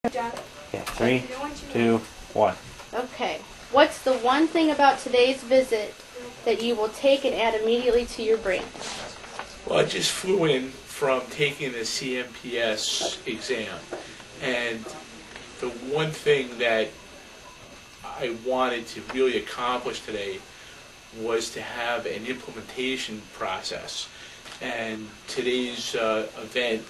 Yeah, Three, 2, 1. Okay. What's the one thing about today's visit that you will take and add immediately to your branch? Well, I just flew in from taking the CMPS exam, and the one thing that I wanted to really accomplish today was to have an implementation process. And today's event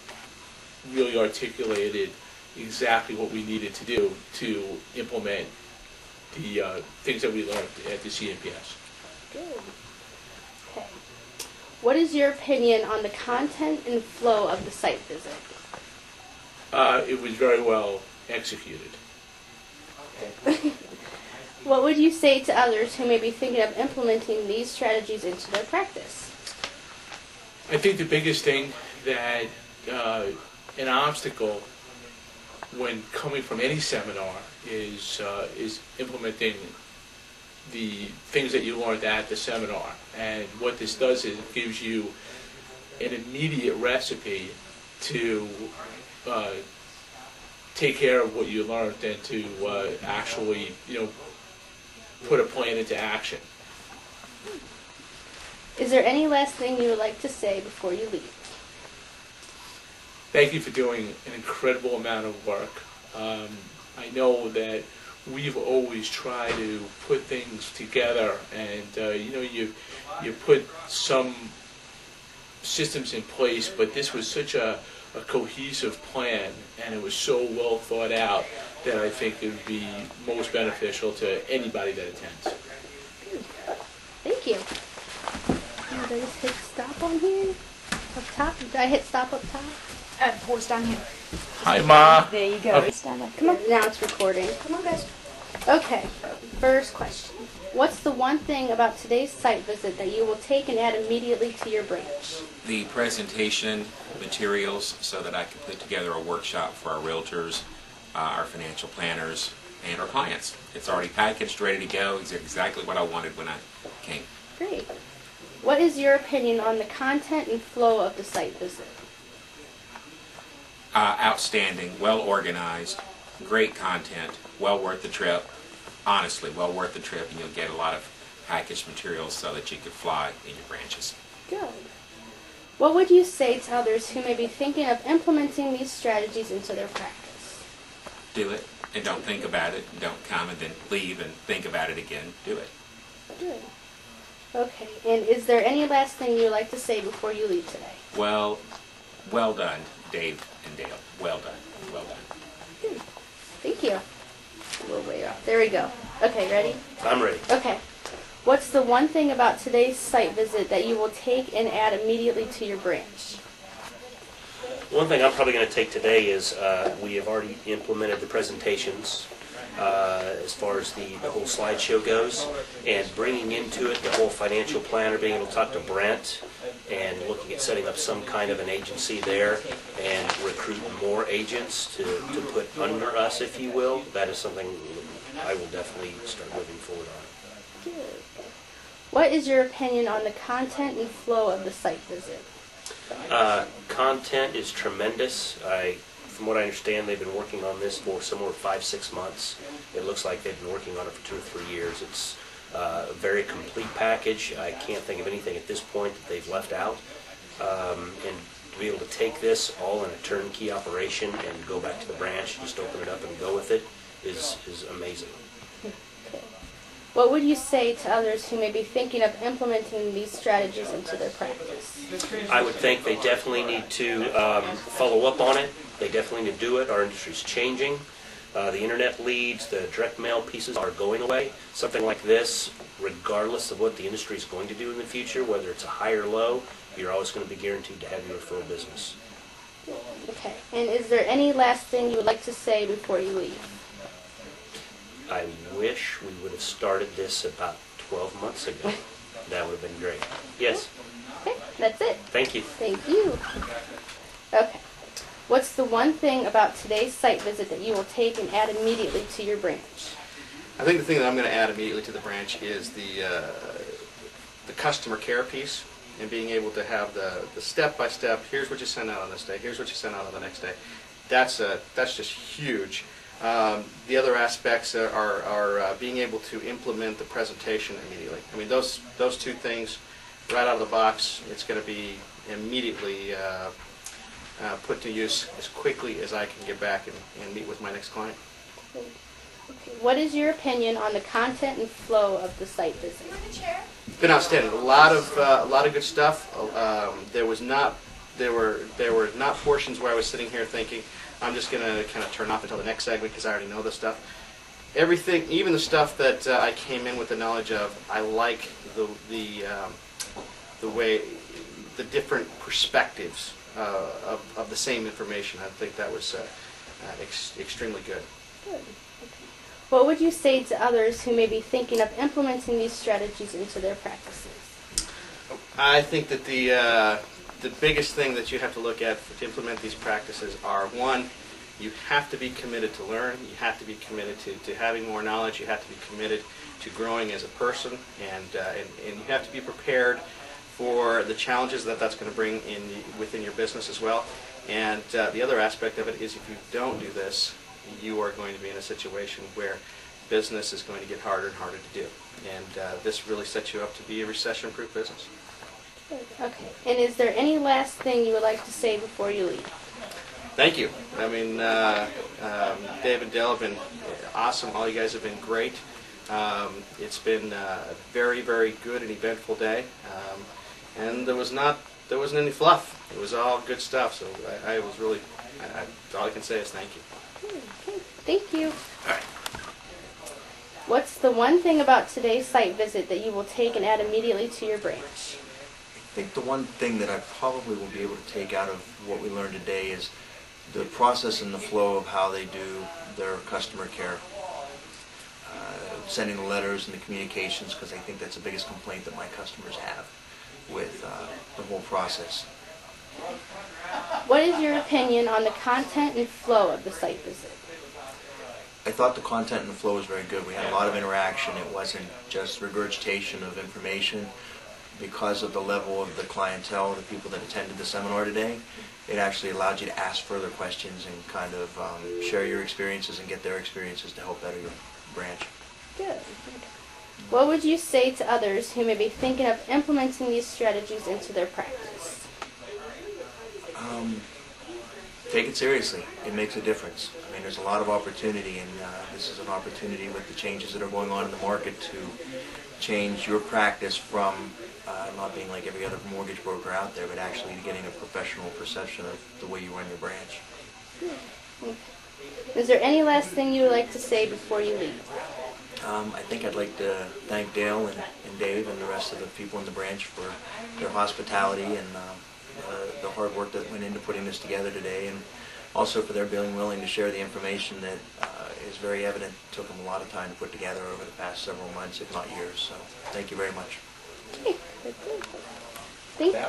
really articulated exactly what we needed to do to implement the things that we learned at the CMPS. Good. Okay. What is your opinion on the content and flow of the site visit? It was very well executed. What would you say to others who may be thinking of implementing these strategies into their practice? I think the biggest thing that an obstacle when coming from any seminar is implementing the things that you learned at the seminar. And what this does is it gives you an immediate recipe to take care of what you learned and to actually, put a plan into action. Is there any last thing you would like to say before you leave? Thank you for doing an incredible amount of work. I know that we've always tried to put things together, and you put some systems in place, but this was such a cohesive plan, and it was so well thought out that I think it would be most beneficial to anybody that attends. Thank you. Did I just hit stop on here? Up top? Did I hit stop up top? Horse down here. Hi, Ma. There you go. Stand up. Come on. Now it's recording. Come on, guys. Okay. First question. What's the one thing about today's site visit that you will take and add immediately to your branch? The presentation materials so that I can put together a workshop for our realtors, our financial planners, and our clients. It's already packaged, ready to go. It's exactly what I wanted when I came. Great. What is your opinion on the content and flow of the site visit? Outstanding, well organized, great content, well worth the trip. Honestly, well worth the trip, and you'll get a lot of packaged materials so that you could fly in your branches. Good. What would you say to others who may be thinking of implementing these strategies into their practice? Do it, and don't think about it. Don't come and then leave and think about it again. Do it. Good. Okay, and is there any last thing you would like to say before you leave today? Well done, Dave and Dale. Well done. Well done. Good. Thank you. A little way off. There we go. Okay, ready? I'm ready. Okay. What's the one thing about today's site visit that you will take and add immediately to your branch? One thing I'm probably going to take today is we have already implemented the presentations as far as the whole slideshow goes, and bringing into it the whole financial planner, being able to talk to Brent and looking at setting up some kind of an agency there and recruit more agents to put under us, if you will. That is something I will definitely start moving forward on. Good. What is your opinion on the content and flow of the site visit? Content is tremendous. From what I understand, they've been working on this for somewhere 5-6 months. It looks like they've been working on it for 2 or 3 years. It's a very complete package. I can't think of anything at this point that they've left out. And to be able to take this all in a turnkey operation and go back to the branch, just open it up and go with it, is amazing. Okay. What would you say to others who may be thinking of implementing these strategies into their practice? I would think they definitely need to follow up on it. They definitely need to do it. Our industry's changing. The internet leads, the direct mail pieces are going away. Something like this, regardless of what the industry is going to do in the future, whether it's a high or low, you're always going to be guaranteed to have your referral business. Okay. And is there any last thing you would like to say before you leave? I wish we would have started this about 12 months ago. That would have been great. Yes. Okay, that's it. Thank you. Thank you. Okay. What's the one thing about today's site visit that you will take and add immediately to your branch? I think the thing that I'm going to add immediately to the branch is the customer care piece, and being able to have the step-by-step, here's what you send out on this day, here's what you send out on the next day, that's just huge. The other aspects are being able to implement the presentation immediately. I mean, those two things right out of the box, it's going to be immediately put to use as quickly as I can get back and meet with my next client. What is your opinion on the content and flow of the site visit? It's been outstanding. A lot of good stuff. There were not portions where I was sitting here thinking, I'm just going to kind of turn off until the next segment because I already know this stuff. Everything, even the stuff that I came in with the knowledge of, I like the way, the different perspectives of the same information. I think that was extremely good. Good. What would you say to others who may be thinking of implementing these strategies into their practices? I think that the biggest thing that you have to look at to implement these practices are, one, you have to be committed to learn, you have to be committed to having more knowledge, you have to be committed to growing as a person, and you have to be prepared for the challenges that that's going to bring within your business as well. And the other aspect of it is, if you don't do this, you are going to be in a situation where business is going to get harder and harder to do. And this really sets you up to be a recession-proof business. Okay. And is there any last thing you would like to say before you leave? Thank you. I mean, Dave and Dale have been awesome. All you guys have been great. It's been a very, very good and eventful day. And there wasn't any fluff. It was all good stuff. So I was really, all I can say is thank you. Okay. Thank you. All right. What's the one thing about today's site visit that you will take and add immediately to your branch? I think the one thing that I probably will be able to take out of what we learned today is the process and the flow of how they do their customer care. Sending the letters and the communications, because I think that's the biggest complaint that my customers have with the whole process. What is your opinion on the content and flow of the site visit? I thought the content and the flow was very good. We had a lot of interaction. It wasn't just regurgitation of information. Because of the level of the clientele, the people that attended the seminar today, it actually allowed you to ask further questions and kind of share your experiences and get their experiences to help better your branch. Good. What would you say to others who may be thinking of implementing these strategies into their practice? Take it seriously. It makes a difference. I mean, there's a lot of opportunity, and this is an opportunity with the changes that are going on in the market to change your practice from not being like every other mortgage broker out there, but actually getting a professional perception of the way you run your branch. Okay. Is there any last thing you would like to say before you leave? I think I'd like to thank Dale and Dave and the rest of the people in the branch for their hospitality and the hard work that went into putting this together today, and also for their being willing to share the information that is very evident. It took them a lot of time to put together over the past several months, if not years. So thank you very much. Okay. Thank you.